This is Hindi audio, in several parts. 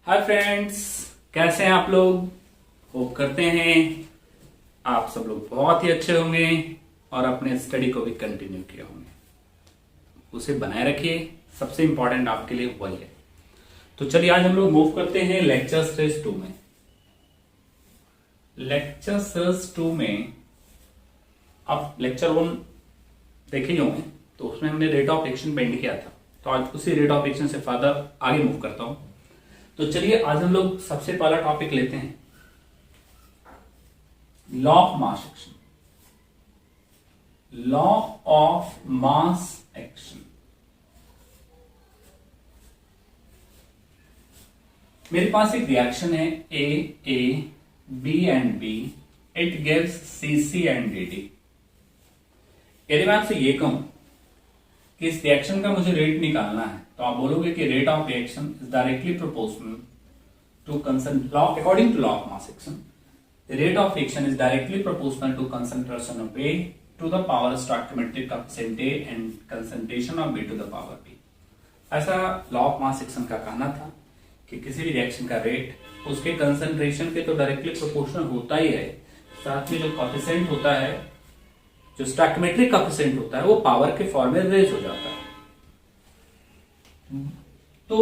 हाय फ्रेंड्स, कैसे हैं आप लोग। होप करते हैं आप सब लोग बहुत ही अच्छे होंगे और अपने स्टडी को भी कंटिन्यू किए होंगे। उसे बनाए रखिए, सबसे इंपॉर्टेंट आपके लिए वही है। तो चलिए आज हम लोग मूव करते हैं लेक्चर सीरीज 2 में। लेक्चर सीरीज 2 में आप लेक्चर 1 देखे ही होंगे, तो उसमें हमने रेट ऑफ एक्शन पेंड किया था। तो आज उसी रेट ऑफ एक्शन से फर्दर आगे मूव करता हूं। तो चलिए आज हम लोग सबसे पहला टॉपिक लेते हैं, law of mass action. Law of mass action. मेरे पास एक रिएक्शन है A B and B, it gives C C and D D. यदि मैं आपसे ये कहूं कि इस रिएक्शन का मुझे रेट निकालना है, तो आप बोलोगे कि rate of reaction is directly proportional to law according to law of mass action. The rate of reaction is directly proportional to concentration of A to the power stoichiometric coefficient A and concentration of B to the power B. ऐसा लॉ ऑफ मास एक्शन का कहना था कि किसी भी रिएक्शन का रेट उसके कंसंट्रेशन के तो डायरेक्टली प्रोपोर्शनल होता ही है, साथ में जो कोएफिशिएंट होता है, जो स्टोइकियोमेट्रिक कोएफिशिएंट होता है, वो पावर के फॉर्म में रेज हो जाता है। तो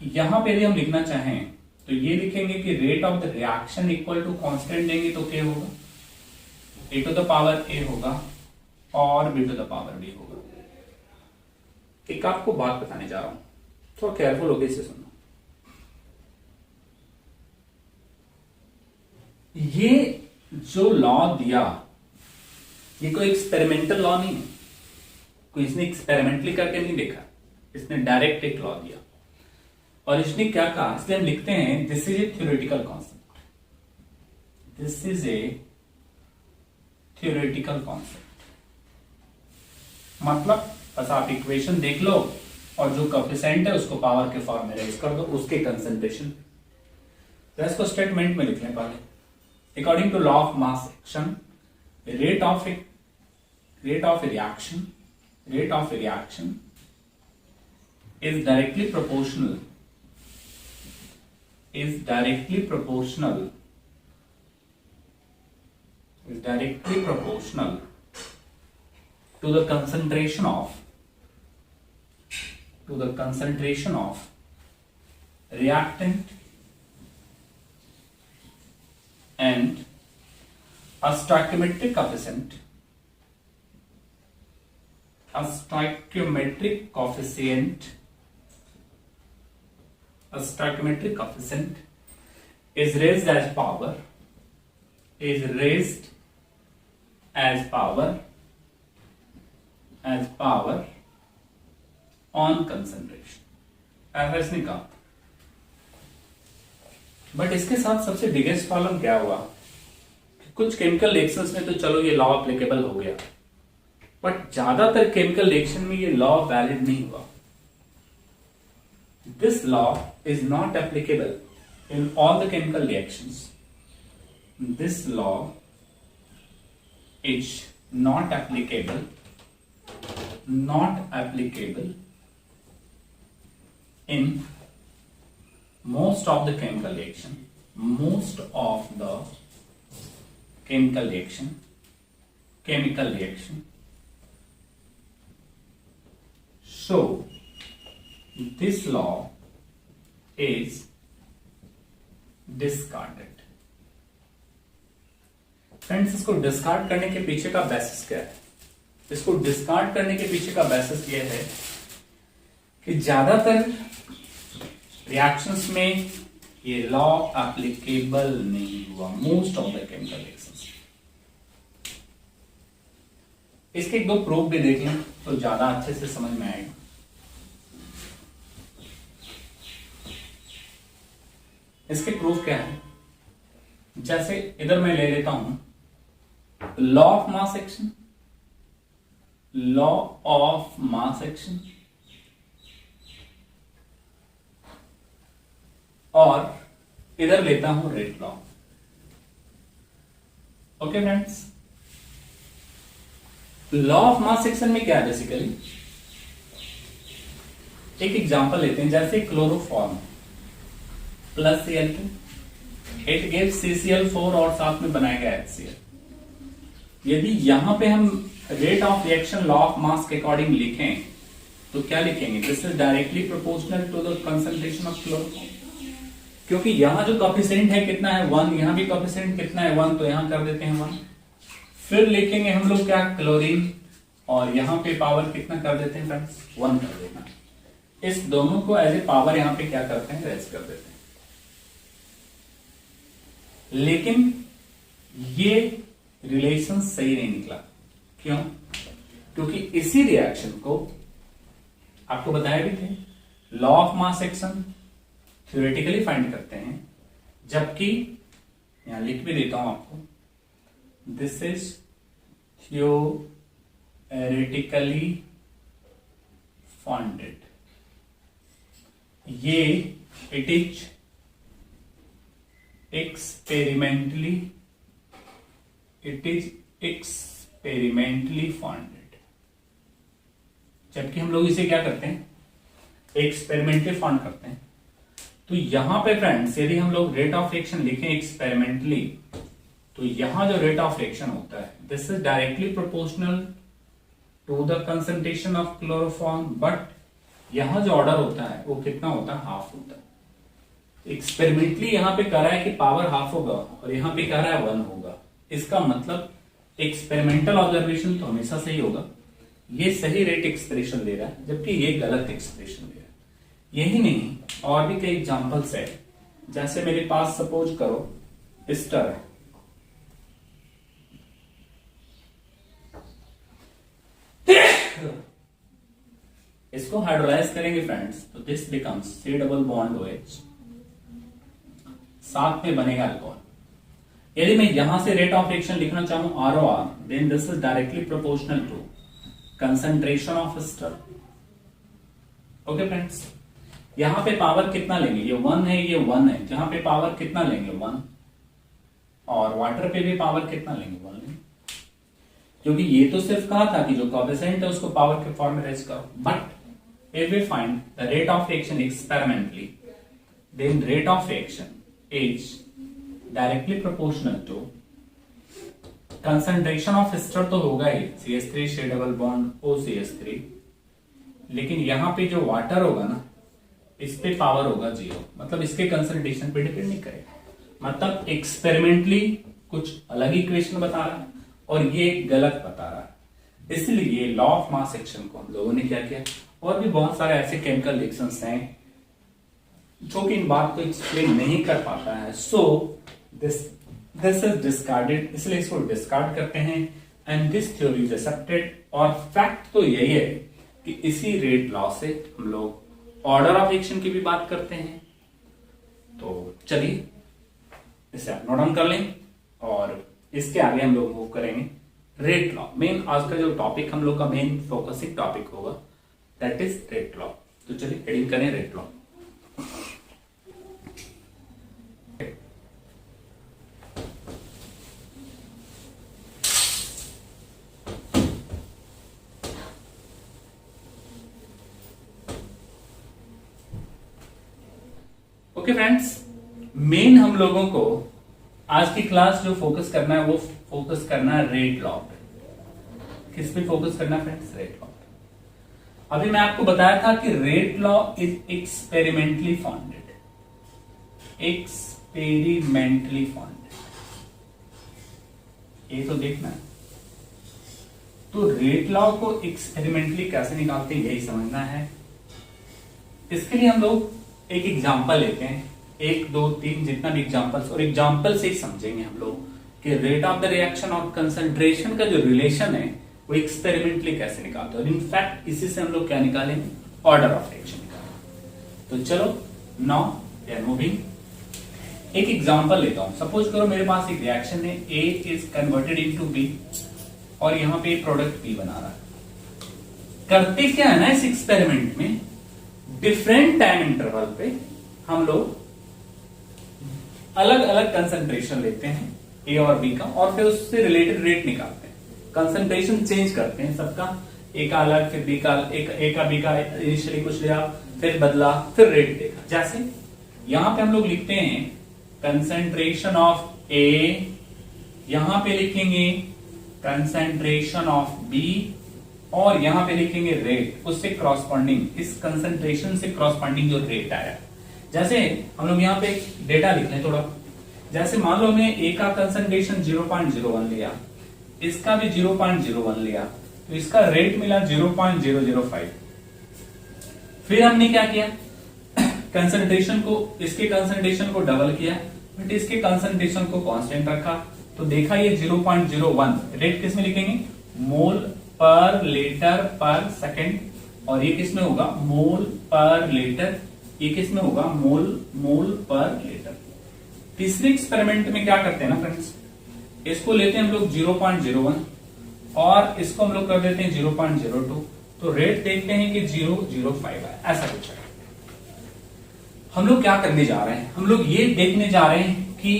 यहां पे यदि हम लिखना चाहें तो ये लिखेंगे कि rate of the reaction equal to constant देंगे तो क्या होगा, A to the power A होगा और B to the power B होगा। एक आपको बात बताने जा रहा हूं, थोड़ा केयरफुल होकर इसे सुनो। ये जो लॉ दिया, ये कोई एक्सपेरिमेंटल लॉ नहीं है, कोई इसने एक्सपेरिमेंटली करके नहीं देखा, इसने डायरेक्ट एक लॉ दिया। और इसने क्या कहा, इसलिए हम लिखते हैं this is a theoretical concept. This is a theoretical concept. मतलब बस आप इक्वेशन देख लो और जो कोएफिशिएंट है उसको पावर के फॉर्म में रेज कर दो, उसके कंसंट्रेशन। तो इसको स्टेटमेंट में लिख लें पहले। According to law of mass action, rate of a reaction is directly proportional to the concentration of reactant and a stoichiometric coefficient is raised as power on concentration। ऐसा इसने कहा। बट इसके साथ सबसे बिगेस्ट प्रॉब्लम क्या हुआ, कुछ केमिकल रिएक्शंस में तो चलो ये लॉ एप्लीकेबल हो गया, बट ज्यादातर केमिकल रिएक्शन में ये लॉ वैलिड नहीं हुआ। This law is not applicable in all the chemical reactions. This law is not applicable in most of the chemical reaction, so this law is discarded। Friends, इसको डिस्कार्ड करने के पीछे का बेसिस क्या है? इसको डिस्कार्ड करने के पीछे का बेसिस यह है कि ज्यादातर रिएक्शंस में ये लॉ एप्लीकेबल नहीं हुआ, most of the chemical reactions. इसके एक दो प्रूफ भी देख लें तो ज्यादा अच्छे से समझ में आएगा। इसके प्रूफ क्या है, जैसे इधर मैं ले लेता हूं लॉ ऑफ मास एक्शन, और इधर लेता हूं rate law. Okay friends, law of mass section में क्या है बेसिकली, एक एग्जांपल लेते हैं, जैसे chloroform. Plus Cl2, it gives CCl4 और साथ में बनाएगा HCl। यदि यहां पे हम rate of reaction law of mass के अकॉर्डिंग लिखें तो क्या लिखेंगे? This is directly proportional to the concentration of chloroform, क्योंकि यहां जो कोएफिशिएंट है कितना है 1, यहां भी कोएफिशिएंट कितना है 1, तो यहां कर देते हैं 1। फिर लिखेंगे हम लोग क्या? क्लोरीन, और यहां पे पावर कितना कर देते हैं फ्रेंड्स? 1 कर देना। इस दोनों को एज ए पावर यहां पे क्या करते हैं? रेज कर देते हैं। लेकिन ये रिलेशन सही नहीं निकला। क्यों? क्योंकि इसी रिएक्शन को आपको बताया भी थे, law of mass action theoretically find करते हैं, जबकि यहां लिख भी देता हूं आपको, दिस इज थ्योरेटिकली फाउंडेड, ये इट इज एक्सपेरिमेंटली फाउंडेड। जबकि हम लोग इसे क्या करते हैं? एक्सपेरिमेंटली फाउंड करते हैं। तो यहां पे फ्रेंड्स यदि हम लोग रेट ऑफ रिएक्शन लिखें एक्सपेरिमेंटली, तो यहां जो रेट ऑफ रिएक्शन होता है this is directly proportional to the concentration of chloroform, but यहां जो ऑर्डर होता है वो कितना होता है? हाफ होता है। एक्सपेरिमेंटली यहां पे कह रहा है कि पावर हाफ होगा और यहां पे कह रहा है 1 होगा। इसका मतलब एक्सपेरिमेंटल ऑब्जर्वेशन तो हमेशा सही होगा, ये सही रेट एक्सप्रेशन दे रहा है, जबकि ये गलत एक्सप्रेशन दे रहा है। यही नहीं, और भी कई एग्जांपल्स है। जैसे मेरे पास सपोज करो एस्टर है, इसको हाइड्रोलाइज करेंगे फ्रेंड्स, तो this becomes C double bond OH, साथ में बनेगा अल्कोहल। यदि मैं यहां से रेट ऑफ रिएक्शन लिखना चाहूं ROR, then this is directly proportional to concentration of ester. Okay friends, यहां पे पावर कितना लेंगे? ये 1 है, ये 1 है, जहां पे पावर कितना लेंगे? 1। और वाटर पे भी पावर कितना लेंगे? 1 लेंगे, क्योंकि ये तो सिर्फ कहा था कि जो कोएफिशिएंट है उसको पावर के फॉर्म में रेज करो। But if we find the rate of reaction experimentally, then rate of reaction is directly proportional to concentration of ester तो होगा ही CH3 C double bond OCH3, लेकिन यहां पे जो वाटर होगा ना, इस पे पावर होगा 0, मतलब इसके कंसंट्रेशन पे डिपेंड नहीं करेगा। मतलब एक्सपेरिमेंटली कुछ अलग इक्वेशन बता रहा है और ये गलत बता रहा है। इसलिए लॉ ऑफ मास एक्शन को हम लोगों ने क्या किया, और भी बहुत सारे ऐसे केमिकल रिएक्शंस हैं जो कि इन बात को एक्सप्लेन नहीं कर पाता है। सो दिस इज डिस्कार्डेड, इसलिए इसको डिस्कार्ड करते हैं and this theory is accepted. और फैक्ट तो यही है कि इसी रेट लॉ से हम लोग ऑर्डर ऑफ रिएक्शन की भी बात करते हैं। तो चलिए इसे आप नोट डाउन कर लें, और इसके आगे हम लोग वो करेंगे रेट लॉ। मेन आज का जो टॉपिक हम लोग का मेन फोकसिंग टॉपिक होगा, दैट इज रेट लॉ। तो चलिए हेडिंग करें rate law. Okay friends, main हम लोगों को आज की क्लास जो फोकस करना है वो फोकस करना है रेट लॉ पे। किस पे फोकस करना है फ्रेंड्स? Rate law. अभी मैं आपको बताया था कि rate law is experimentally founded, experimentally founded, ये तो देखना है। तो रेट लॉ को एक्सपेरिमेंटली कैसे निकालते हैं यही समझना है। इसके लिए हम लोग एक एग्जांपल लेते हैं, 1 2 3 जितना भी एग्जांपल्स, और एग्जांपल से ही समझेंगे हम लोग कि रेट ऑफ द रिएक्शन और कंसंट्रेशन का जो रिलेशन है वो एक्सपेरिमेंटली कैसे निकालते हैं। और इनफैक्ट इसी से हम लोग क्या निकालेंगे? ऑर्डर ऑफ रिएक्शन निकालेंगे। तो चलो नाउ वी आर मूविंग। एक एग्जांपल लेता हूं। सपोज करो मेरे पास एक रिएक्शन है, A is converted into B, और यहां पे प्रोडक्ट B बना रहा है। करते क्या है ना इस एक्सपेरिमेंट में, डिफरेंट टाइम इंटरवल पे हम लोग अलग अलग कंसंट्रेशन लेते हैं A और B का, और फिर उससे रिलेटेड रेट निकालते हैं। कंसंट्रेशन चेंज करते हैं सबका, A का अलग, फिर B का, A का B का इनिशियली कुछ लिया, फिर बदला, फिर रेट देखा। जैसे यहां पे हम लोग लिखते हैं कंसेंट्रेशन ऑफ ए, यहां पे लिखेंगे कंसेंट्रेशन ऑफ बी, और यहां पे लिखेंगे रेट, उससे क्रॉसपॉन्डिंग, इस कंसेंट्रेशन से क्रॉसपॉन्डिंग जो रेट आया। जैसे हम लोग यहाँ पे डेटा लिख लें थोड़ा, जैसे मान लो हमने ए का कंसेंट्रेशन 0.01 लिया, इसका भी 0.01 लिया, तो इसका रेट मिला 0.005। फिर हमने क्या किया, कंसेंट्रेशन को, इसके कंसेंट्रेशन को डबल किया, बट इसके कंसेंट्रेशन को कांस्टेंट रखा, तो देखा ये 0.01। रेट किस में लिखेंगे, मोल पर लीटर पर सेकेंड, और ये किस में होगा, मोल पर लीटर, ये किस में होगा, मोल पर लीटर। तीसरे एक्सपेरिमेंट में क्या करते हैं ना फ्रेंड्स, इसको लेते हैं हम लोग 0.01 और इसको हम लोग कर देते हैं 0.02, तो रेट देखते हैं कि 0.05 है, ऐसा कुछ है। हम लोग क्या करने जा रहे हैं, हम लोग ये देखने जा रहे हैं कि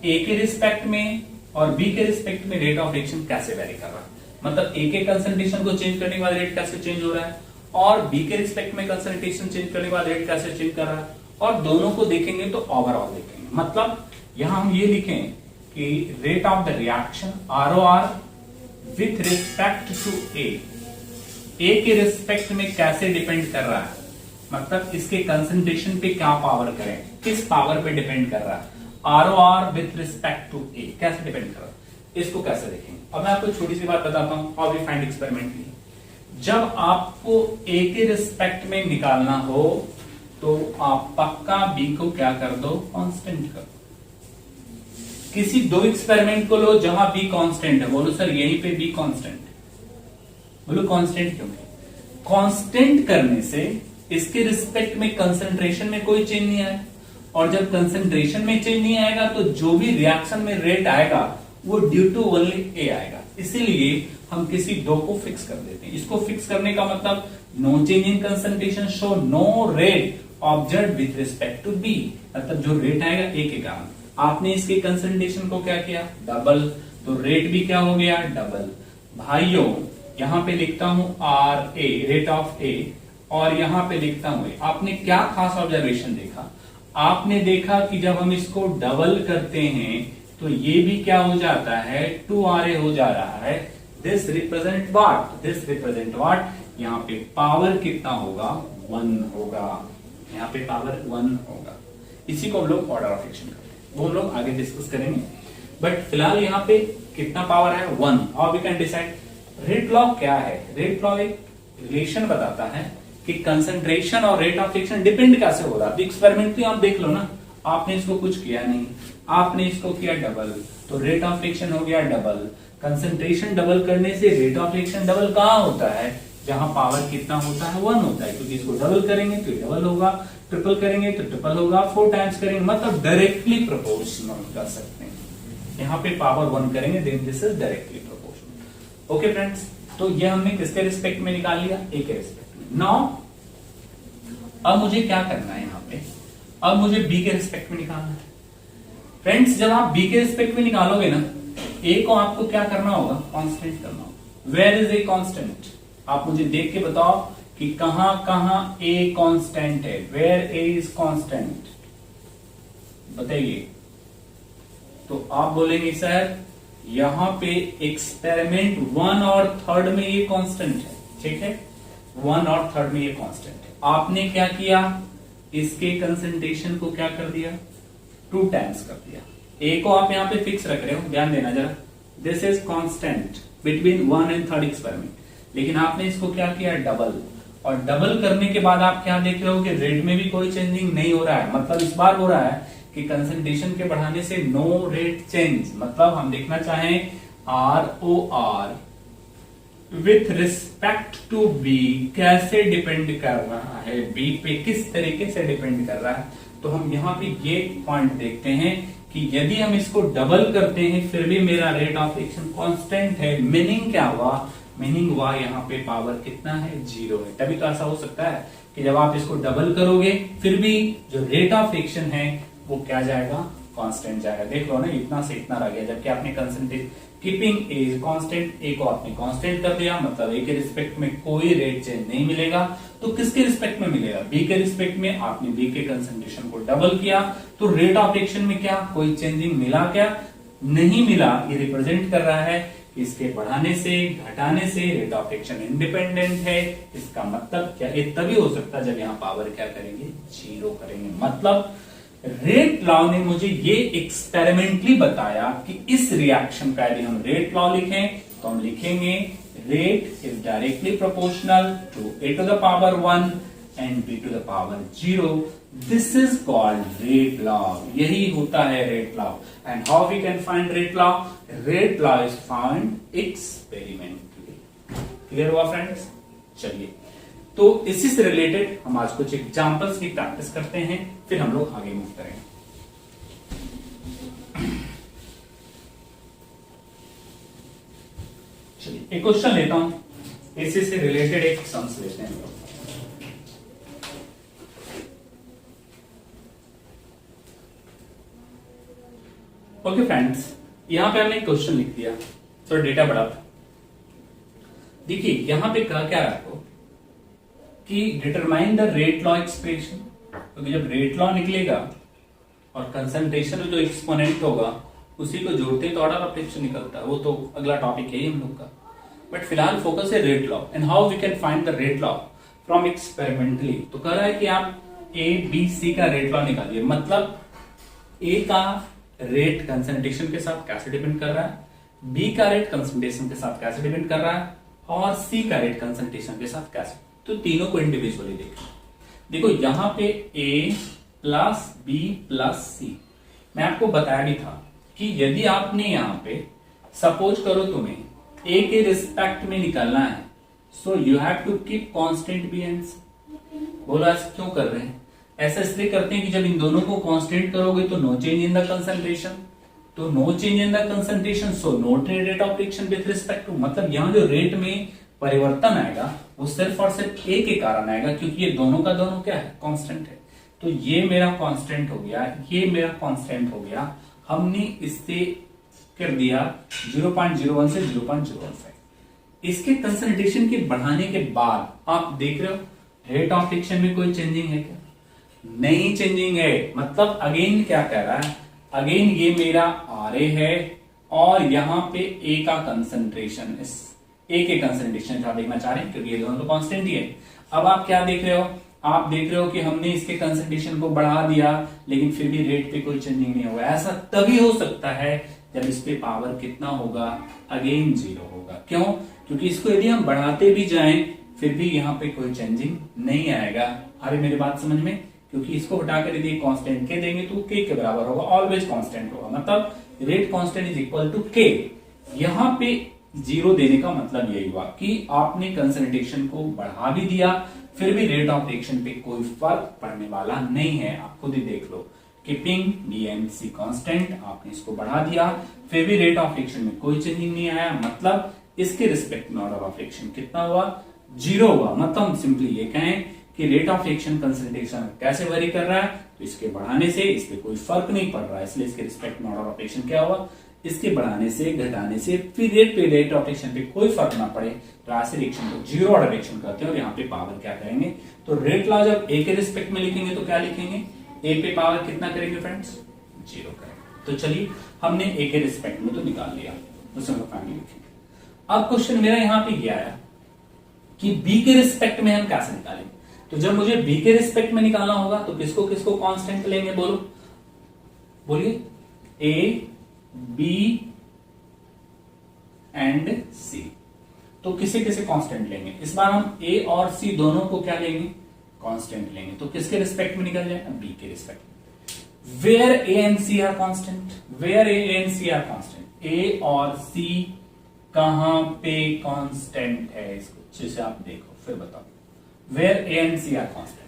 ए के रिस्पेक्ट में और बी के रिस्पेक्ट में रेट ऑफ रिएक्शन कैसे वेरी कर रहा है, मतलब ए के कंसंट्रेशन को चेंज करने के बाद रेट कैसे चेंज हो रहा है, और बी के रिस्पेक्ट में कंसंट्रेशन चेंज करने के बाद रेट कैसे चेंज कर रहा है, और दोनों को देखेंगे तो ओवरऑल देखेंगे। मतलब यहां हम ये लिखें कि rate of the reaction ROR with respect to A के रिस्पेक्ट में कैसे डिपेंड कर रहा है, मतलब इसके कंसंट्रेशन पे क्या पावर करें, किस पावर पे डिपेंड कर रहा है, ROR विथ रिस्पेक्ट टू ए कैसे डिपेंड कर रहा है, इसको कैसे देखेंगे। अब मैं आपको छोटी सी बात बताता हूं, हाउ वी फाइंड एक्सपेरिमेंटली। जब आपको ए के रिस्पेक्ट में निकालना हो तो आप पक्का बी को क्या कर दो, कांस्टेंट कर दो। किसी दो एक्सपेरिमेंट को लो जहां बी कांस्टेंट है, बोलो सर यहीं पे बी कांस्टेंट है, बोलो कांस्टेंट क्यों है, कांस्टेंट करने से इसके रिस्पेक्ट में कंसंट्रेशन में कोई चेंज नहीं आएगा, और जब कंसंट्रेशन में चेंज नहीं आएगा तो जो भी रिएक्शन में रेट आएगा वो ड्यू टू ओनली ए आएगा, इसीलिए हम किसी दो को फिक्स कर देते हैं। इसको फिक्स करने का मतलब no change in concentration show no rate observe with respect to B, मतलब जो रेट आएगा ए के कारण, आपने इसके कंसंट्रेशन को क्या किया, डबल, तो रेट भी क्या हो गया, डबल। भाइयों यहां पे लिखता हूं आर ए, रेट ऑफ ए, और यहां पे लिखता हूं ए। आपने क्या खास ऑब्जर्वेशन देखा, आपने देखा कि जब हम इसको डबल करते हैं तो ये भी क्या हो जाता है, 2RA हो जा रहा है। This represent what, this represent what, यहाँ पे पावर कितना होगा, 1 होगा, यहाँ पे पावर 1 होगा। इसी को हम लोग ऑर्डर ऑफ एक्शन करते हैं, वो हम लोग आगे डिस्कस करेंगे, बट फिलहाल यहाँ पे कितना पावर है, 1। How we can decide, rate law क्या है, रेट लॉ एक रिलेशन बताता है कि कंसंट्रेशन और रेट ऑफ एक्शन डिपेंड कैसे हो रहा है। एक्सपेरिमेंट भी आप देख लो ना, आपने इसको कुछ किया नहीं, आपने इसको किया डबल, तो रेट ऑफ रिएक्शन हो गया डबल। कंसंट्रेशन डबल करने से रेट ऑफ रिएक्शन डबल कहां होता है, जहां पावर कितना होता है, 1 होता है, क्योंकि इसको डबल करेंगे तो डबल होगा, ट्रिपल करेंगे तो ट्रिपल होगा, 4 टाइम्स करेंगे मतलब डायरेक्टली प्रोपोर्शनल कर सकते हैं। यहाँ पे पावर 1 करेंगे then this is directly proportional. Okay friends, तो ये हमने किसके रिस्पेक्ट में निकाल लिया, ए के रिस्पेक्ट में। नाउ अब मुझे क्या करना है यहाँ पे, अब मुझे बी के रिस्पेक्ट में निकालना है। फ्रेंड्स जब आप बी के रिस्पेक्ट में निकालोगे ना, ए को आपको क्या करना होगा, कांस्टेंट करना होगा। वेयर इज ए कांस्टेंट, आप मुझे देख के बताओ कि कहां कहां ए कांस्टेंट है, वेयर ए इज कांस्टेंट, बताइए। तो आप बोलेंगे सर यहां पे एक्सपेरिमेंट 1 और 3 में ये कांस्टेंट है, ठीक है, 1 और 3 में ये कांस्टेंट है। आपने क्या किया, इसके कंसंट्रेशन को क्या कर दिया, 2 टाइम्स कर दिया। ए को आप यहां पे फिक्स रख रहे हो, ध्यान देना जरा, this is constant between 1 and 3 experiment, लेकिन आपने इसको क्या किया, डबल, और डबल करने के बाद आप क्या देख रहे हो कि रेट में भी कोई चेंजिंग नहीं हो रहा है, मतलब इस बार हो रहा है कि कंसंट्रेशन के बढ़ाने से नो रेट चेंज, मतलब हम देखना चाहें ROR with respect to B कैसे डिपेंड कर रहा है, बी पे किस तरीके से डिपेंड कर रहा है। तो हम यहाँ पे ये पॉइंट देखते हैं कि यदि हम इसको डबल करते हैं फिर भी मेरा रेट ऑफ रिएक्शन कांस्टेंट है, मीनिंग क्या हुआ, मीनिंग हुआ यहाँ पे पावर कितना है, 0 है। तभी तो ऐसा हो सकता है कि जब आप इसको डबल करोगे फिर भी जो रेट ऑफ रिएक्शन है वो क्या जाएगा, कांस्टेंट जाएगा। देख लो ना, इतना से इतना रह गया, जबकि आपने कंसंट्रेट कीपिंग ए कांस्टेंट, ए को आपने कांस्टेंट कर दिया, मतलब ए के रिस्पेक्ट में कोई रेट चेंज नहीं मिलेगा। तो किसके रिस्पेक्ट में मिलेगा? बी के रिस्पेक्ट में। आपने बी के कंसंट्रेशन को डबल किया तो रेट ऑफ एक्शन में क्या कोई चेंजिंग मिला? क्या नहीं मिला। ये रिप्रेजेंट कर रहा है कि इसके बढ़ाने से घटाने से रेट ऑफ एक्शन इंडिपेंडेंट है। इसका मतलब क्या? ये तभी हो सकता है जब यहां पावर क्या करेंगे? जीरो करेंगे। मतलब रेट लॉ ने मुझे ये एक्सपेरिमेंटली बताया कि इस रिएक्शन का यदि हम रेट लॉ लिखें तो हम लिखेंगे rate is directly proportional to a to the power 1 and b to the power 0. This is called rate law. यही होता है rate law. And how we can find rate law? Rate law is found experimentally. Clear हुआ फ्रेंड्स? चलिए, तो इसी से रिलेटेड हम आज कुछ एग्जांपल्स की प्रैक्टिस करते हैं, फिर हम लोग आगे मूव करेंगे। चलिए एक क्वेश्चन लेता हूं, इसी से रिलेटेड एक सम्स लेते हैं। ओके फ्रेंड्स, यहां पे हमने एक क्वेश्चन लिख दिया, थोड़ा डेटा बढ़ा था। देखिए यहां पे कहा क्या है आपको कि determine the rate law expression, क्योंकि जब रेट लॉ निकलेगा और कंसंट्रेशन जो एक्सपोनेंट होगा उसी को जोड़ते तो ऑर्डर ऑफ एक्शन निकलता है। वो तो अगला टॉपिक है हम लोग का, बट फिलहाल फोकस है rate law and how we can find the rate law from experimentally. तो कह रहा है कि आप ए बी सी का रेट लॉ निकालिए। मतलब ए का रेट कंसंट्रेशन के साथ कैसे डिपेंड कर रहा है, बी का रेट कंसंट्रेशन के साथ कैसे डिपेंड कर रहा है, और सी का रेट कंसंट्रेशन के साथ कैसे। तो तीनों को इंडिविजुअली देखो यहां पे A प्लस बी प्लस सी। मैं आपको बताया भी था कि यदि आपने यहां पे सपोज करो तुम्हें A के रिस्पेक्ट में निकालना है, so you have to keep constant B and C. बोला ऐसा क्यों कर रहे हैं? ऐसा इसलिए करते हैं कि जब इन दोनों को कांस्टेंट करोगे तो no change in the concentration, तो no change in the concentration, so no rate of reaction with respect to. मतलब यहां जो रेट में परिवर्तन आएगा वो सिर्फ और सिर्फ ए के कारण आएगा, क्योंकि ये दोनों का दोनों क्या है? कांस्टेंट है। तो ये मेरा कांस्टेंट हो गया, ये मेरा कांस्टेंट हो गया। हमने इससे कर दिया 0.01 से 0.015। इसके कंसंट्रेशन के बढ़ाने के बाद आप देख रहे हो रेट ऑफ एक्शन में कोई चेंजिंग है क्या? नहीं चेंजिंग है। मतलब अगेन क्या कह रहा है? अगेन ये मेरा आरए है और यहां पे ए का कंसंट्रेशन, इस ए के कंसंट्रेशन आप देखना चाह रहे हैं क्योंकि ये दोनों तो कांस्टेंट ही है। अब आप क्या देख रहे हो? आप देख रहे हो कि हमने इसके कंसंट्रेशन को बढ़ा दिया लेकिन फिर भी रेट पे कोई चेंजिंग नहीं होगा। ऐसा तभी हो सकता है जब इस पे पावर कितना होगा? अगेन जीरो होगा। क्यों? क्योंकि इसको यदि हम बढ़ाते भी जाएं फिर भी यहाँ पे कोई चेंजिंग नहीं आएगा। अरे मेरी बात समझ में? क्योंकि इसको हटाकर यदि कांस्टेंट के देंगे तो के बराबर होगा, ऑलवेज कांस्टेंट होगा। मतलब rate constant is equal to K. यहाँ पे जीरो देने का मतलब यही हुआ कि आपने कंसंट्रेशन को बढ़ा भी दिया फिर भी रेट ऑफ रिएक्शन पे कोई फर्क पड़ने वाला नहीं है। आप खुद ही देख लो, keeping B and C constant, आपने इसको बढ़ा दिया फिर भी रेट ऑफ रिएक्शन में कोई चेंजिंग नहीं आया। मतलब इसके रिस्पेक्ट में ऑर्डर ऑफ रिएक्शन कितना हुआ? जीरो हुआ। मतलब हम सिंपली ये कहें कि रेट ऑफ रिएक्शन कंसंट्रेशन कैसे वेरी कर रहा है, तो इसके बढ़ाने से इस पे कोई फर्क नहीं पड़ रहा है, इसलिए इसके रिस्पेक्ट में ऑर्डर ऑफ रिएक्शन क्या हुआ? इसके बढ़ाने से घटाने से फिर रेट ऑफ रिएक्शन पे कोई फर्क ना पड़े तो ऐसे रिएक्शन को जीरो ऑर्डर रिएक्शन करते हैं और यहाँ पे पावर क्या करेंगे? तो रेट लॉ जब ए के रिस्पेक्ट में लिखेंगे तो क्या लिखेंगे? ए पे पावर कितना करेंगे फ्रेंड्स? जीरो करेंगे। तो चलिए हमने ए के रिस्पेक्ट में तो निकाल लिया, उसे हम लोग फाइनली लिखेंगे। अब क्वेश्चन मेरा यहाँ पे ये आया कि बी के रिस्पेक्ट में हम कैसे निकालेंगे। तो जब मुझे बी के रिस्पेक्ट में निकालना होगा तो किसको किसको कांस्टेंट लेंगे? बोलिए। ए बी एंड सी, तो किसे किसे कांस्टेंट लेंगे? इस बार हम ए और सी दोनों को क्या लेंगे? कांस्टेंट लेंगे। तो किसके रिस्पेक्ट में निकल जाएगा? बी के रिस्पेक्ट में। Where A and C are constant, where A and C are constant. A और सी कहां पे कांस्टेंट है? इसको अच्छे से आप देखो फिर बताओ। Where A and C are constant.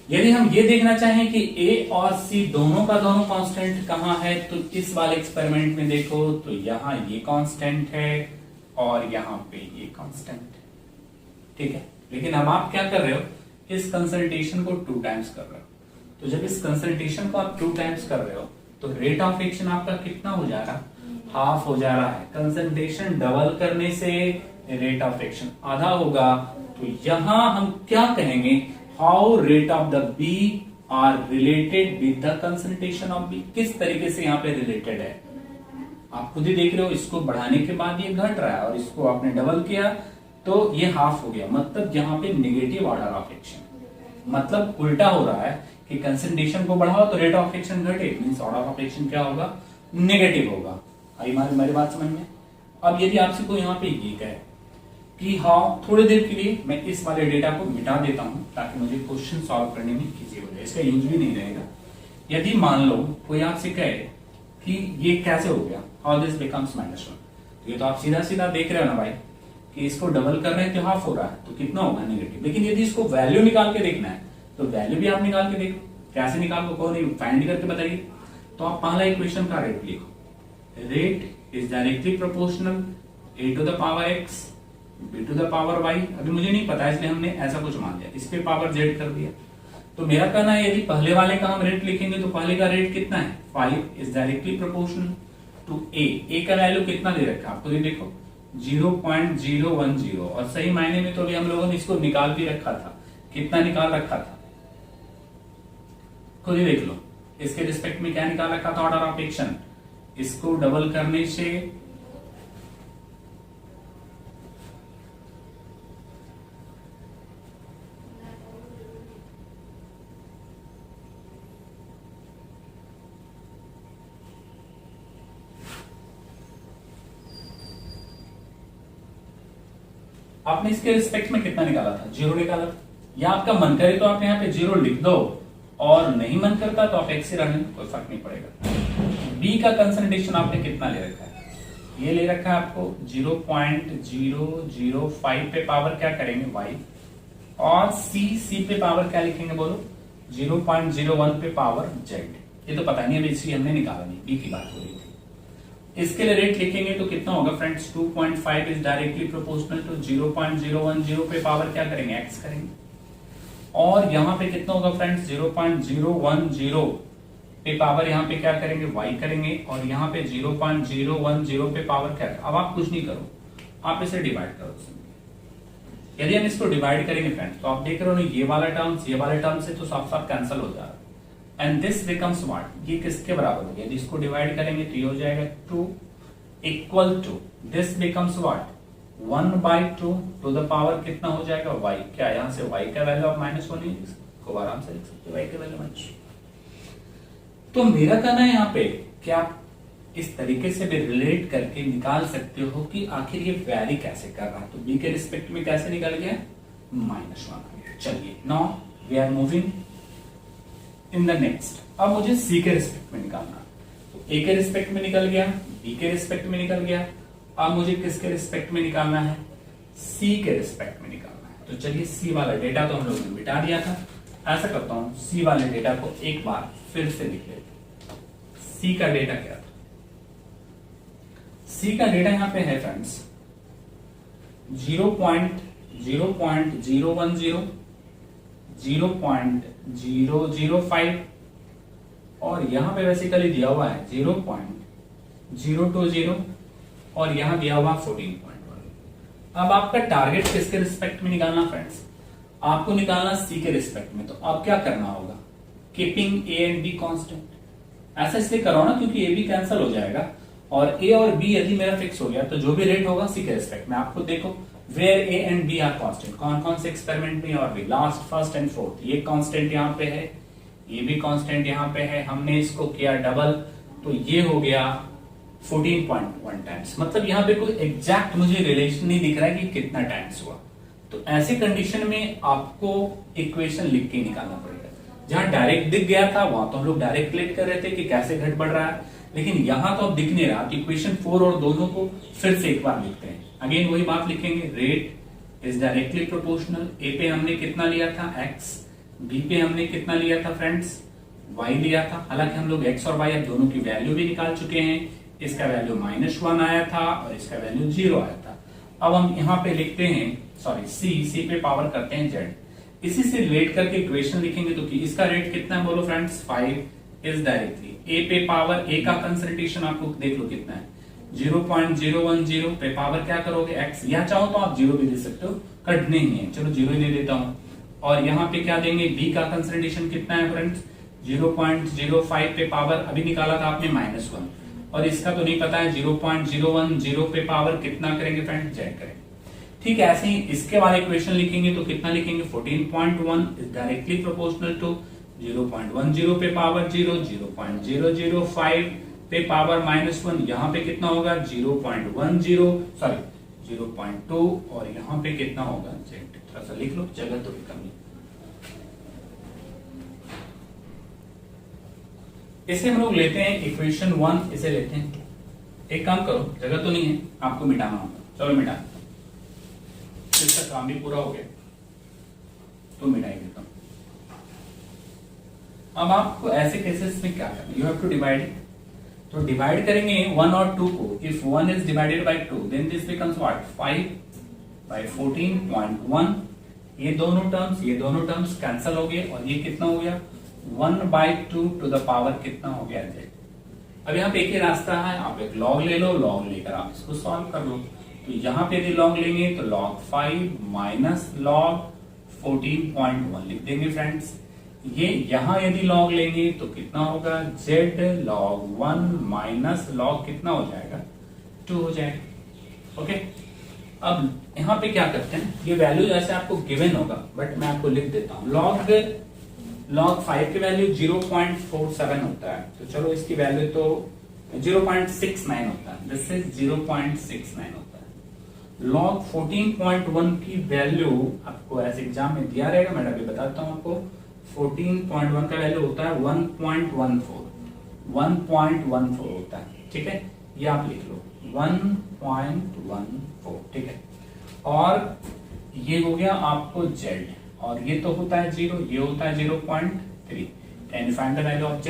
यदि हम ये देखना चाहें कि ए और सी दोनों का दोनों कांस्टेंट कहां है, तो इस वाले एक्सपेरिमेंट में देखो तो यहां ये कांस्टेंट है और यहां पे ये कांस्टेंट है, ठीक है। लेकिन अब आप क्या कर रहे हो? इस कंसंट्रेशन को 2 टाइम्स कर रहे हो। तो जब इस कंसंट्रेशन को आप 2 टाइम्स कर रहे हो तो रेट ऑफ रिएक्शन आपका कितना हो जा रहा है? हाफ हो जा रहा है। कंसंट्रेशन डबल करने से रेट ऑफ रिएक्शन आधा होगा, तो यहां हम क्या कहेंगे, how rate of the B are related with the concentration of B, किस तरीके से यहां पे रिलेटेड है। आप खुद ही देख रहे हो, इसको बढ़ाने के बाद ये घट रहा है और इसको आपने डबल किया तो ये हाफ हो गया, मतलब यहाँ पे नेगेटिव ऑर्डर ऑफ एक्शन, मतलब उल्टा हो रहा है कि कंसंट्रेशन को बढ़ाओ तो रेट ऑफ एक्शन घटे, मींस ऑर्डर ऑफ एक्शन क्या होगा, नेगेटिव होगा। आई हमारी बात समझ में। अब यदि आपसे कोई यहाँ पे ये कहे कि हाँ थोड़ी देर के लिए मैं इस वाले डेटा को मिटा देता हूं ताकि मुझे क्वेश्चन सॉल्व करने में इजी हो जाए, इसका यूज भी नहीं रहेगा। यदि मान लो कोई आपसे कहे कि ये कैसे हो गया, हाउ दिस बिकम्स -1, तो ये तो आप सीधा सीधा देख रहे हो ना भाई कि इसको डबल कर रहे हैं तो हाफ हो रहा है, तो कितना होगा, नेगेटिव। लेकिन यदि इसको वैल्यू निकाल के देखना है तो वैल्यू भी आप निकाल के देखो, कैसे निकाल को कौन फाइंड करके बताइए। तो आप पहला इक्वेशन का रेट लिखो, rate is directly proportional a to the power x b to the power y। अभी मुझे नहीं पता इसलिए हमने ऐसा कुछ मान लिया, इस पे पावर z कर दिया। तो मेरा कहना है यदि पहले वाले का हम रेट लिखेंगे तो पहले का रेट कितना है, 5 is directly proportional to a का वैल्यू कितना दे रखा है आपको, ये देखो 0.010, और सही मायने में तो अभी हम लोगों ने इसको निकाल भी रखा था, कितना निकाल रखा था खुद ही देख लो, इसके रिस्पेक्ट में क्या निकाल रखा था, ऑर्डर ऑफ एक्शन। इसको डबल करने से आपने इसके रिस्पेक्ट में कितना निकाला था, 0 निकाला था। या आपका मन करे तो आप यहाँ पे 0 लिख दो, और नहीं मन करता तो आप x से रहने कोई फर्क नहीं पड़ेगा। b का कंसंट्रेशन आपने कितना ले रखा है, ये ले रखा है आपको 0.005 पे पावर क्या करेंगे y, और c पे पावर क्या लिखेंगे बोलो, 0.01 पे पावर z। ये तो पता नहीं अभी इसलिए हमने निकाला नहीं, b की बात हो रही थी। इसके लिए रेट लिखेंगे तो कितना होगा friends, 2.5 is directly proportional to 0.010 पे पावर क्या करेंगे, x करेंगे। और यहां पे कितना होगा फ्रेंड्स, 0.010 पे पावर यहां पे क्या करेंगे, y करेंगे। और यहां पे 0.010 पे पावर क्या, अब आप कुछ नहीं करो, आप इसे डिवाइड करो। यदि हम इसको डिवाइड करेंगे फ्रेंड्स तो आप देख रहे हो ना, ये वाला टर्म से तो साफ साफ कैंसिल हो जा रहा है, एंड दिस बिकम्स व्हाट, ये किसके बराबर हो गया, यदि इसको डिवाइड करेंगे तो ये हो जाएगा 2 equal to this becomes what, 1/2 to the power कितना हो जाएगा, y। क्या यहां से y का वैल्यू आप -1 ही को आराम से लिख सकते हो, y का वैल्यू -1। तो मेरा कहना है यहाँ पे कि आप इस तरीके से भी रिलेट करके निकाल सकते हो कि आखिर ये वैरी कैसे कर रहा है। तो b के रिस्पेक्ट में कैसे निकल गया, -1 आ गया। चलिए now we are moving in the next. अब मुझे c के रिस्पेक्ट में निकालना, तो a के रिस्पेक्ट में निकल गया, b के रिस्पेक्ट में निकल गया। अब मुझे किसके रिस्पेक्ट में निकालना है, c के रिस्पेक्ट में निकालना है। तो चलिए c वाला डेटा तो हम लोगों ने मिटा दिया था, ऐसा करता हूं c वाले डेटा को एक बार फिर से लिख लेते। c का डेटा क्या था, c का डेटा यहां पे है फ्रेंड्स 0.010, 0.005, और यहां पे बेसिकली दिया हुआ है 0.020, और यहां दिया हुआ 14.1। अब आपका टारगेट किसके रिस्पेक्ट में निकालना फ्रेंड्स, आपको निकालना सी के रिस्पेक्ट में। तो अब क्या करना होगा, keeping A and be constant. ऐसा इसलिए करो ना क्योंकि ए बी कैंसिल हो जाएगा, और ए और बी यदि मेरा फिक्स हो गया तो जो भी रेट होगा सी के रिस्पेक्ट में। आपको देखो where A and B are constant, कौन कौन से एक्सपेरिमेंट में, और भी लास्ट, फर्स्ट एंड फोर्थ। ये कांस्टेंट यहाँ पे है, ये भी कांस्टेंट यहाँ पे है, हमने इसको किया डबल तो ये हो गया 14.1 टाइम्स। मतलब यहाँ पे कोई एग्जैक्ट मुझे रिलेशन नहीं दिख रहा है कि कितना टाइम्स हुआ। तो ऐसे कंडीशन में आपको इक्वेशन लिख के निकालना पड़ेगा। जहां डायरेक्ट दिख गया था वहां तो हम लोग डायरेक्ट लेट कर रहे थे कि कैसे घट बढ़ रहा है, लेकिन यहां तो अब दिख नहीं रहा। इक्वेशन 4 और दोनों को फिर से एक बार लिखते हैं। अगेन वही बात लिखेंगे, रेट इज डायरेक्टली प्रोपोर्शनल। ए पे हमने कितना लिया था, x, बी पे हमने कितना लिया था फ्रेंड्स, y लिया था। हालांकि हम लोग x और y अब दोनों की वैल्यू भी निकाल चुके हैं। इसका वैल्यू -1 आया था और इसका वैल्यू 0 आया था। अब हम यहाँ पे लिखते हैं, सॉरी सी पे पावर करते हैं z। इसी से रिलेट करके इक्वेशन लिखेंगे तो कि इसका रेट कितना है बोलो फ्रेंड्स, 5 इज डायरेक्टली ए पे पावर, ए का कंसंट्रेशन आपको देख लो कितना है, 0.010 पे पावर क्या करोगे x, या चाहो तो आप 0 भी दे सकते हो, कट नहीं है, चलो 0 ही दे देता हूं। और यहाँ पे क्या देंगे, b का कंसंट्रेशन कितना है फ्रेंड्स, 0.05 पे पावर अभी निकाला था आपने -1, और इसका तो नहीं पता है 0.010 पे पावर कितना करेंगे फ्रेंड्स, z करेंगे। ठीक है, ऐसे ही इसके वाले इक्वेशन लिखेंगे तो कितना लिखेंगे, 14.1 इज डायरेक्टली प्रोपोर्शनल टू 0.10 पे पावर 0, 0.005 पे पावर -1, यहाँ पे कितना होगा 0.2, और यहाँ पे कितना होगा z। थोड़ा सा लिख लो, जगह तो भी कम नहीं। इसे हम लोग लेते हैं इक्वेशन 1, इसे लेते हैं। एक काम करो, जगह तो नहीं है, आपको मिटाना होगा, चलो मिटा, इसका काम भी पूरा हो गया तो मिटाई देता हूं। अब आपको ऐसे केसेस में क्या करना, you have to divide it. तो डिवाइड करेंगे 1 और 2 को, if 1 is divided by 2 then this becomes what, 5 by 14.1। ये दोनों टर्म्स कैंसिल हो गए, और ये कितना हो गया 1/2 टू द पावर कितना हो गया z। अब यहाँ पे एक ही रास्ता है, आप एक लॉग ले लो, लॉग लेकर आप इसको सॉल्व कर लो। तो यहाँ पे यदि लॉग लेंगे तो log 5 माइनस log 14.1 लिख देंगे फ्रेंड्स। ये यहाँ यदि लॉग लेंगे तो कितना होगा, z log 1 माइनस log कितना हो जाएगा, 2 हो जाएगा। ओके, अब यहाँ पे क्या करते हैं, ये वैल्यू जैसे आपको गिवन होगा, बट मैं आपको लिख देता हूँ। log 5 की वैल्यू 0.47 होता है, तो चलो इसकी वैल्यू तो 0.69 होता है, दिस इज 0.69 होता है। log 14.1 की वैल्यू आपको ऐसे एग्जाम में दिया रहेगा, मैं अभी बताता हूं आपको। 14.1 का वैल्यू होता है 1.14 होता है, ठीक है, ये आप लिख लो 1.14, ठीक है। और ये हो गया आपको z, और ये तो होता है 0, ये होता है 0.3, and find the value of z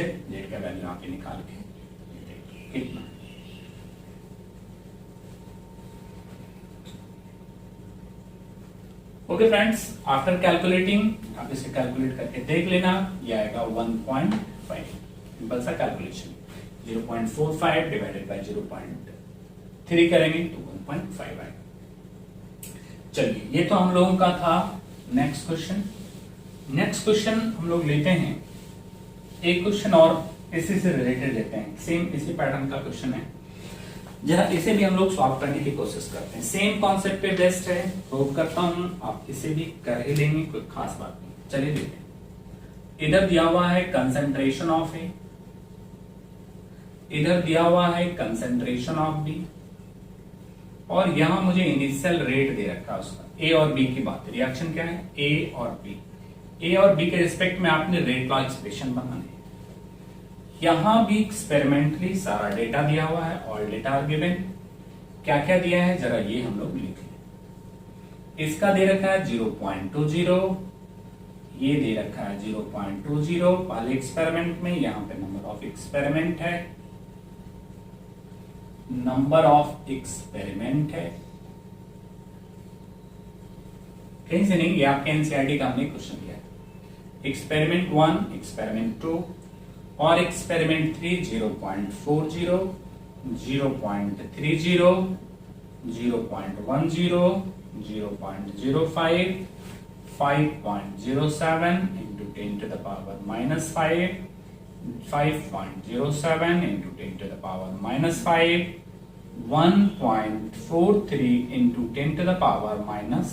का वैल्यू आप निकाल के कितना। ओके फ्रेंड्स, आफ्टर कैलकुलेटिंग आप इसे कैलकुलेट करके देख लेना, ये आएगा 1.5, सिंपल सा कैलकुलेशन। 0.45 डिवाइडेड बाय 0.3 करेंगे तो 1.5 आएगा। चलिए, ये तो हम लोगों का था। नेक्स्ट क्वेश्चन हम लोग लेते हैं, एक क्वेश्चन और इसी से रिलेटेड लेते हैं, सेम इसी पैटर्न का क्वेश्चन है, जरा इसे भी हम लोग सॉल्व करने की कोशिश करते हैं। सेम कॉन्सेप्ट पे बेस्ड है, होप करता हूं आप इसे भी कर ही लेंगे, कोई खास बात नहीं। चलिए देखते हैं। इधर दिया हुआ है कंसंट्रेशन ऑफ ए, इधर दिया हुआ है कंसंट्रेशन ऑफ बी, और यहां मुझे इनिशियल रेट दे रखा है उसका। ए और बी की बात, रिएक्शन क्या है, ए और बी। ए और बी के रिस्पेक्ट में आपने रेट लॉ एक्सप्रेशन बनाने है। यहां भी एक्सपेरिमेंटली सारा डेटा दिया हुआ है, ऑल डेटा आर गिवन। क्या क्या दिया है जरा ये हम लोग लिख लें। इसका दे रखा है 0.20, ये दे रखा है 0.20 पहले एक्सपेरिमेंट में। यहां पे नंबर ऑफ एक्सपेरिमेंट है, कहीं से नहीं, ये आपके एनसीईआरटी का हमने क्वेश्चन दिया है। एक्सपेरिमेंट 1, एक्सपेरिमेंट 2 और experiment 3 0.40, 0.30, 0.10, 0.05, 5.07 into 10 to the power minus 5, 5.07 into 10 to the power minus 5, 1.43 into 10 to the power minus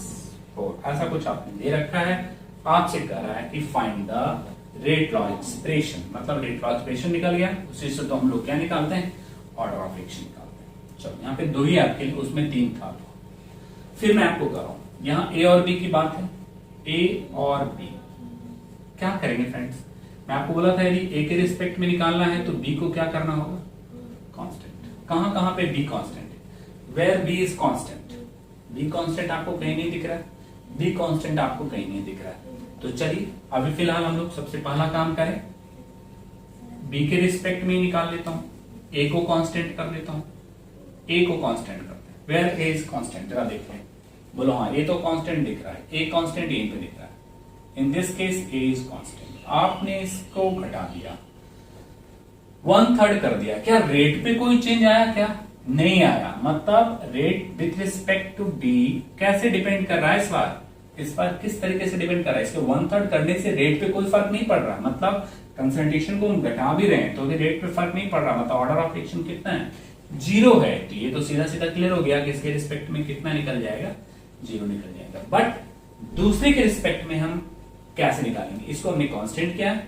4। ऐसा कुछ आपने दे रखा है, आपसे कह रहा है कि find the rate law expression, मतलब रेट लॉ एक्सप्रेशन निकल गया, उसी से तो हम लोग क्या निकालते हैं, ऑर्डर ऑफ फ्रिक्शन निकालते हैं। चलो यहाँ पे 2 ही आपके लिए, उसमें 3 था। फिर मैं आपको कह रहा हूं, यहाँ ए और बी की बात है। ए और बी क्या करेंगे फ्रेंड्स, मैं आपको बोला था यदि ए के रिस्पेक्ट में निकालना है तो बी को क्या करना होगा, कांस्टेंट। कहां कहां पे बी कांस्टेंट है, where B is constant. B constant आपको कहीं नहीं दिख रहा है, बी कांस्टेंट आपको कहीं नहीं दिख रहा है। तो चलिए अभी फिलहाल हम लोग सबसे पहला काम करें, बी के रिस्पेक्ट में निकाल लेता हूं, ए को कांस्टेंट कर देता हूं। ए को कांस्टेंट करते हैं, वेयर ए इज कांस्टेंट, जरा देखते हैं। बोलो हाँ, ए तो कांस्टेंट दिख रहा है, ए कांस्टेंट यहीं पे दिख रहा है। In this case A is constant. आपने इसको घटा दिया, 1/3 कर दिया। क्या रेट पे कोई चेंज आया क्या, नहीं आया, मतलब rate with respect to B कैसे डिपेंड कर रहा है इस बार किस तरीके से डिपेंड कर रहा है, इसके 1/3 करने से रेट पे कोई फर्क नहीं पड़ रहा, मतलब कंसंट्रेशन को हम घटा भी रहे हैं तो भी रेट पे फर्क नहीं पड़ रहा, मतलब ऑर्डर ऑफ एक्शन कितना है, 0 है। तो ये तो सीधा सीधा क्लियर हो गया कि इसके रिस्पेक्ट में कितना निकल जाएगा, 0 निकल जाएगा। बट दूसरे के रिस्पेक्ट में हम कैसे निकालेंगे, इसको हमने कांस्टेंट किया है,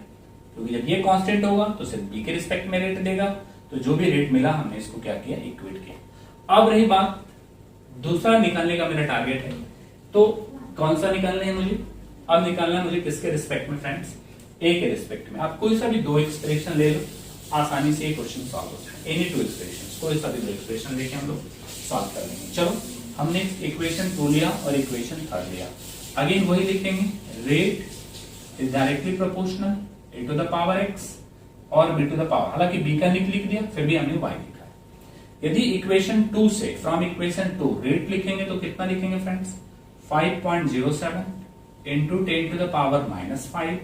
क्योंकि जब ये कांस्टेंट होगा तो सिर्फ बी के रिस्पेक्ट में रेट देगा, तो जो भी रेट मिला हमने इसको क्या किया, इक्वेट किया। अब रही बात दूसरा निकालने का मेरा टारगेट है, तो कौन सा निकालना है मुझे, अब निकालना है मुझे किसके रिस्पेक्ट में फ्रेंड्स, ए के रिस्पेक्ट में। आप कोई सा भी दो एक्सप्रेशन ले लो, आसानी से ये क्वेश्चन सॉल्व हो जाए, एनी टू एक्सप्रेशन, कोई सा भी दो एक्सप्रेशन लेके हम लोग सॉल्व कर लेंगे। चलो हमने इक्वेशन 2 लिया और इक्वेशन 3 लिया, अगेन वही लिखेंगे, rate is directly proportional A to the power X और बी टू द पावर, हालांकि बी का लिख दिया फिर भी हमने वाई लिखा है। यदि इक्वेशन 2 से फ्रॉम इक्वेशन 2 रेट लिखेंगे तो कितना लिखेंगे friends, 5.07 into 10 to the power -5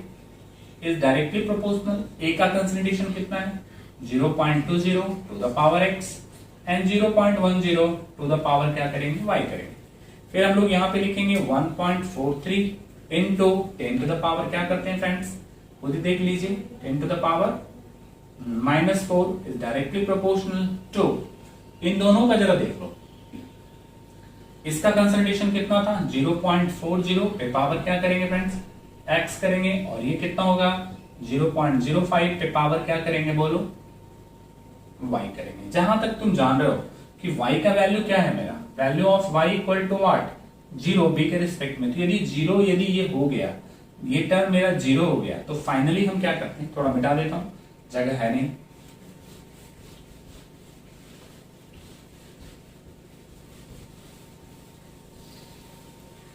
is directly proportional, A का कंसंट्रेशन कितना है 0.20 to the power x and 0.10 to the power क्या करेंगे, वाई करेंगे। फिर हम लोग यहाँ पे लिखेंगे 1.43 इंटू 10 टू द पावर क्या करते हैं फ्रेंड्स, खुद ही देख लीजिए, 10 to the power -4 is directly proportional to, इन दोनों का जरा देख लो, इसका कंसंट्रेशन कितना था 0.40 पे पावर क्या करेंगे फ्रेंड्स, x करेंगे, और ये कितना होगा 0.05 पे पावर क्या करेंगे बोलो, y करेंगे। जहां तक तुम जान रहे हो कि y का वैल्यू क्या है, मेरा value of y equal to what, 0 b के रिस्पेक्ट में, तो यदि ये हो गया, ये टर्म मेरा 0 हो गया, तो फाइनली हम क्या करते हैं, थोड़ा मिटा देता हूं, जगह है नहीं,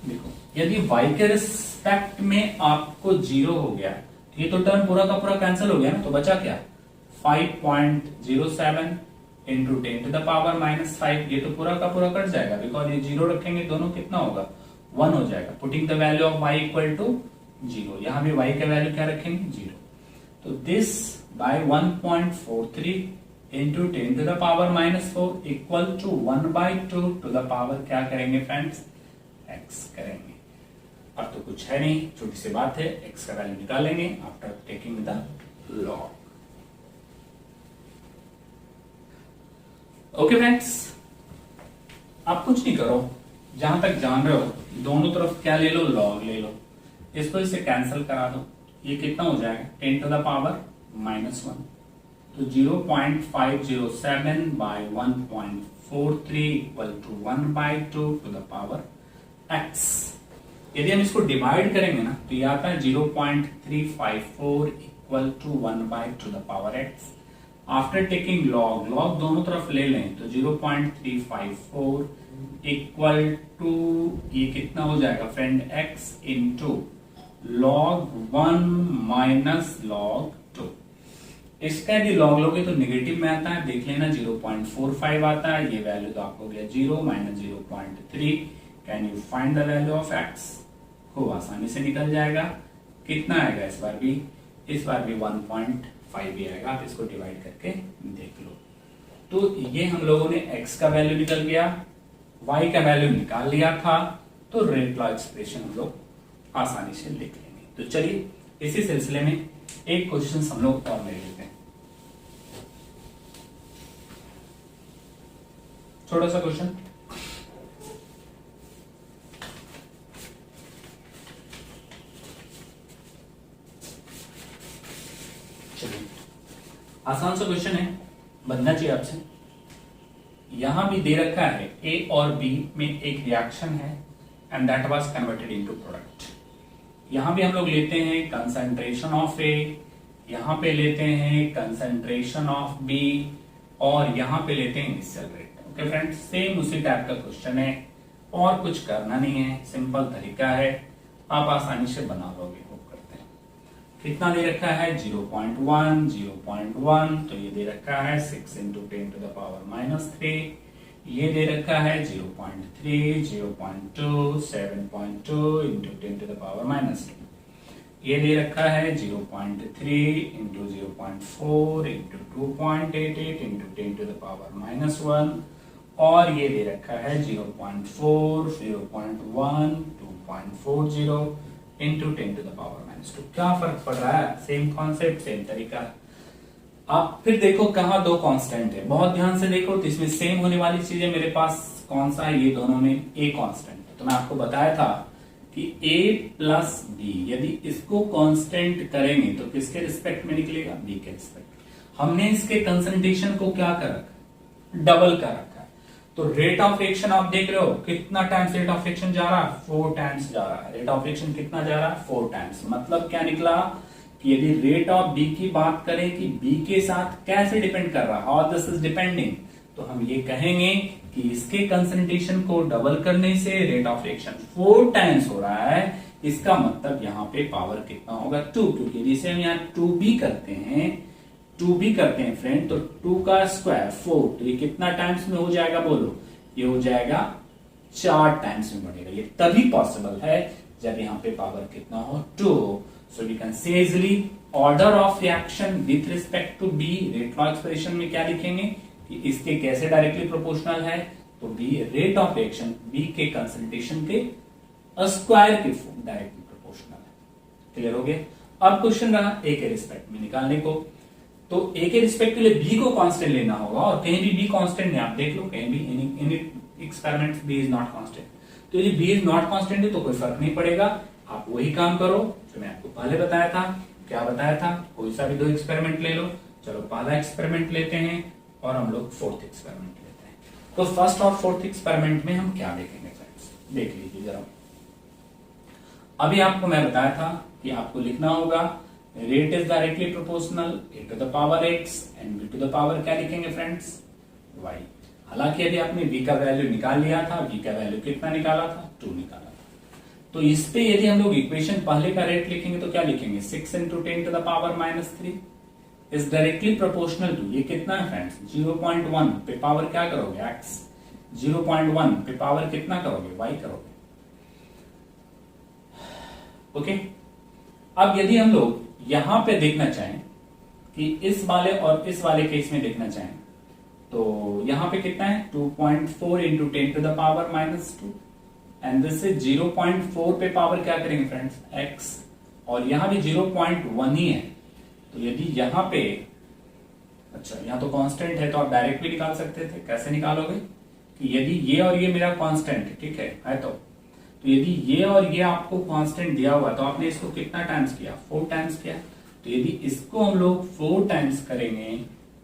देखो यदि y के रिस्पेक्ट में आपको 0 हो गया, ये तो टर्म पूरा का पूरा कैंसिल हो गया ना, तो बचा क्या 5.07 इंटू 10 टू द पावर -5, ये तो पूरा का पूरा कट जाएगा, बिकॉज ये 0 रखेंगे दोनों कितना होगा 1 हो जाएगा, putting the value of y equal to 0, यहां भी y का वैल्यू क्या रखेंगे 0, तो this by 1.43 into 10 to the power -4 equal to 1/2 to the power क्या करेंगे फ्रेंड्स, x करेंगे। अब तो कुछ है नहीं, छोटी सी बात है, x का वैल्यू निकालेंगे after taking the log. Okay friends, आप कुछ नहीं करो, जहां तक जान रहे हो दोनों तरफ क्या ले लो, लॉग ले लो, इसको इससे कैंसिल करा दो, ये कितना हो जाएगा 10 टू द पावर -1, तो 0.507 by 1.43 equal to 1/2 to the power x। यदि हम इसको डिवाइड करेंगे ना तो ये आता है 0.354 equal to 1/2 the power x। After taking log, log दोनों तरफ ले लें तो 0.354 इक्वल टू ये कितना हो जाएगा friend x into log 1 minus log 2। इसका यदि लॉग लोगे तो निगेटिव में आता है, देख लेना 0.45 आता है, ये वैल्यू तो आपको गया 0 minus 0.3, can you find the value of x, खूब आसानी से निकल जाएगा। कितना आएगा इस बार भी 1.5 भी आएगा, आप इसको डिवाइड करके देख लो। तो ये हम लोगों ने x का वैल्यू निकल गया, y का वैल्यू निकाल लिया था, तो रेट लॉ एक्सप्रेशन हम लोग आसानी से लिख लेंगे। तो चलिए इसी सिलसिले में एक क्वेश्चन हम लोग और ले लेते हैं, छोटा सा क्वेश्चन। चलिए आसान सा क्वेश्चन है, बनना चाहिए आपसे। यहां भी दे रखा है ए और बी में एक रिएक्शन है and that was converted into product. यहां भी हम लोग लेते हैं कंसंट्रेशन ऑफ ए, यहां पे लेते हैं कंसंट्रेशन ऑफ बी, और यहां पे लेते हैं initial rate. Okay friends, same उसी टाइप का क्वेश्चन है, और कुछ करना नहीं है, सिंपल तरीका है, आप आसानी से बना लोगे। होप करते हैं। कितना दे रखा है 0.1 0.1, तो ये दे रखा है 6 इंटू 10 टू द पावर -3, ये दे रखा है 0.3 0.2 7.2 इंटू 10 टू द पावर -2, ये दे रखा है 0.3 into 0.4 into 2.88 into 10 to the power -1, और ये दे रखा है 0.4, 0.1, 2.40 इंटू 10⁻²। क्या फर्क पड़ रहा है? सेम कॉन्सेप्ट, सेम तरीका। अब फिर देखो कहाँ दो कांस्टेंट है, बहुत ध्यान से देखो तो इसमें सेम होने वाली चीजें मेरे पास कौन सा है, ये दोनों में ए कांस्टेंट है। तो मैं आपको बताया था कि a प्लस बी यदि इसको कांस्टेंट करेंगे तो किसके रिस्पेक्ट में निकलेगा? b के रिस्पेक्ट। हमने इसके कंसंट्रेशन को क्या कर रखा? डबल कर रखा है। तो रेट ऑफ रिएक्शन आप देख रहे हो कितना टाइम्स रेट ऑफ रिएक्शन जा रहा है? 4 टाइम्स जा रहा है। रेट ऑफ रिएक्शन कितना जा रहा है? 4 टाइम्स। मतलब क्या निकला कि यदि रेट ऑफ बी की बात करें कि बी के साथ कैसे डिपेंड कर रहा है, हाउ दिस इज डिपेंडिंग, तो हम ये कहेंगे कि इसके कंसंट्रेशन को डबल करने से रेट ऑफ रिएक्शन 4 टाइम्स हो रहा है। इसका मतलब यहाँ पे पावर कितना होगा? 2, क्योंकि जिसे हम यहाँ 2b करते हैं फ्रेंड, तो 2 का स्क्वायर 4, तो ये कितना टाइम्स में हो जाएगा बोलो? ये हो जाएगा 4 टाइम्स में बढ़ेगा। ये तभी पॉसिबल है जब यहाँ पे पावर कितना हो? 2। So we can say easily order of reaction with respect to B, rate law expression में क्या लिखेंगे कि इसके कैसे डायरेक्टली प्रोपोर्शनल है? तो B rate of reaction B के कंसंट्रेशन के स्क्वायर के डायरेक्टली प्रोपोर्शनल है। क्लियर हो गया? अब क्वेश्चन रहा ए के रिस्पेक्ट में निकालने को। तो ए के रिस्पेक्ट के लिए बी को कांस्टेंट लेना होगा, और कहीं भी बी कांस्टेंट नहीं, आप देख लो कहीं भी इन experiments B is not constant. तो यदि बी इज नॉट कांस्टेंट है तो कोई फर्क नहीं पड़ेगा, आप वही काम करो जो मैं आपको पहले बताया था। क्या बताया था? कोई सा भी 2 एक्सपेरिमेंट ले लो। चलो पहला एक्सपेरिमेंट लेते हैं और हम लोग 4th एक्सपेरिमेंट लेते हैं। तो फर्स्ट और 4th एक्सपेरिमेंट में हम क्या देखेंगे फ्रेंड्स? देख लीजिए जरा। अभी आपको मैं बताया था कि आपको लिखना होगा rate is directly proportional A to the power x and B to the power क्या लिखेंगे फ्रेंड्स? y। हालांकि यदि आपने v का वैल्यू निकाल लिया था, v का वैल्यू कितना निकाला था? 2 निकाला था। तो इस पे यदि हम लोग इक्वेशन पहले का रेट लिखेंगे तो क्या लिखेंगे? 6 into 10 to the power -3 is directly proportional to, ये कितना है फ्रेंड्स? 0.1 पे पावर क्या करोगे? x। 0.1 पे पावर कितना करोगे? y करोगे। ओके। अब यदि हम लोग यहां पे देखना चाहें कि इस वाले और इस वाले केस में देखना चाहें तो यहां पे कितना है? 2.4 into 10 to the power -2 and this is 0.4 पे पावर क्या करेंगे फ्रेंड्स? x। और यहां भी 0.1 ही है। तो यदि यहां पे, अच्छा यहां तो कांस्टेंट है तो आप डायरेक्ट भी निकाल सकते थे। कैसे निकालोगे? कि यदि ये और ये मेरा कांस्टेंट है, ठीक है तो यदि ये और ये आपको कांस्टेंट दिया हुआ तो आपने इसको कितना टाइम्स किया? 4 टाइम्स किया। तो यदि इसको हम लोग 4 टाइम्स करेंगे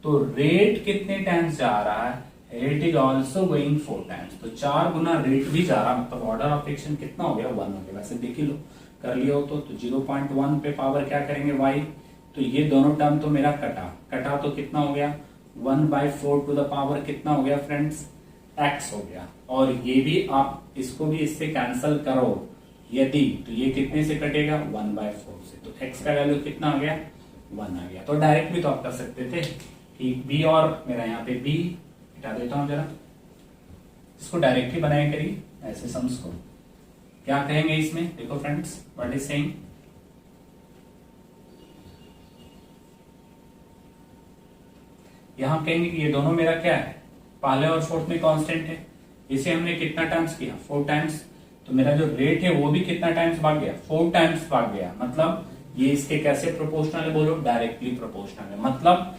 तो रेट कितने टाइम्स जा रहा है? Rate is also going 4 times. तो 4 गुना रेट भी जा रहा, मतलब ऑर्डर ऑफ रिएक्शन कितना हो गया? 1 हो गया। वैसे देख ही लो, कर लिया हो तो 0.1 पे पावर क्या करेंगे? y। तो ये दोनों टर्म तो मेरा कटा तो कितना हो गया? 1/4 टू द पावर कितना हो गया फ्रेंड्स? x हो गया। और ये भी आप इसको भी इससे कैंसल करो यदि, तो ये कितने से कटेगा? 1/4 से। तो x का वैल्यू कितना आ गया? 1 आ गया। तो डायरेक्ट भी तो आप कर सकते थे कि b, और मेरा यहाँ पे b हटा देता हूं जरा, इसको डायरेक्ट ही बनाया करिए ऐसे सम्स को। क्या कहेंगे इसमें? देखो फ्रेंड्स, व्हाट इज सेइंग, यहां कहेंगे कि ये दोनों मेरा क्या है? पहले और 4th में कांस्टेंट है। इसे हमने कितना टाइम्स किया? 4 टाइम्स। तो मेरा जो रेट है वो भी कितना टाइम्स भाग गया? 4 टाइम्स भाग गया। मतलब ये इसके कैसे प्रोपोर्शनल है बोलो? डायरेक्टली प्रोपोर्शनल है। मतलब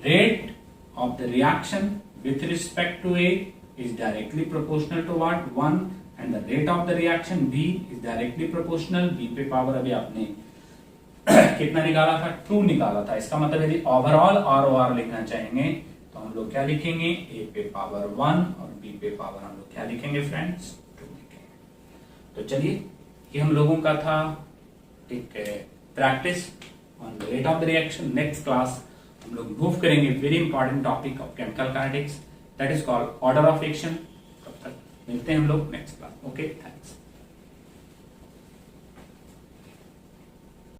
rate of the reaction with respect to A is directly proportional to what? 1 and the rate of the reaction B is directly proportional, B पे पावर अभी आपने कितना निकाला था? 2 निकाला था। इसका मतलब यदि ओवरऑल आर लिखना चाहेंगे तो हम लोग क्या लिखेंगे? ए पे पावर 1 और बी पे पावर हम लोग क्या लिखेंगे फ्रेंड्स? 2 लिखेंगे। तो चलिए, ये हम लोगों का था एक practice on the rate of the reaction. Next class हम लोग मूव करेंगे very important topic of chemical kinetics, that is called order of reaction. तब तक मिलते हैं हम लोग नेक्स्ट क्लास। Okay, thanks.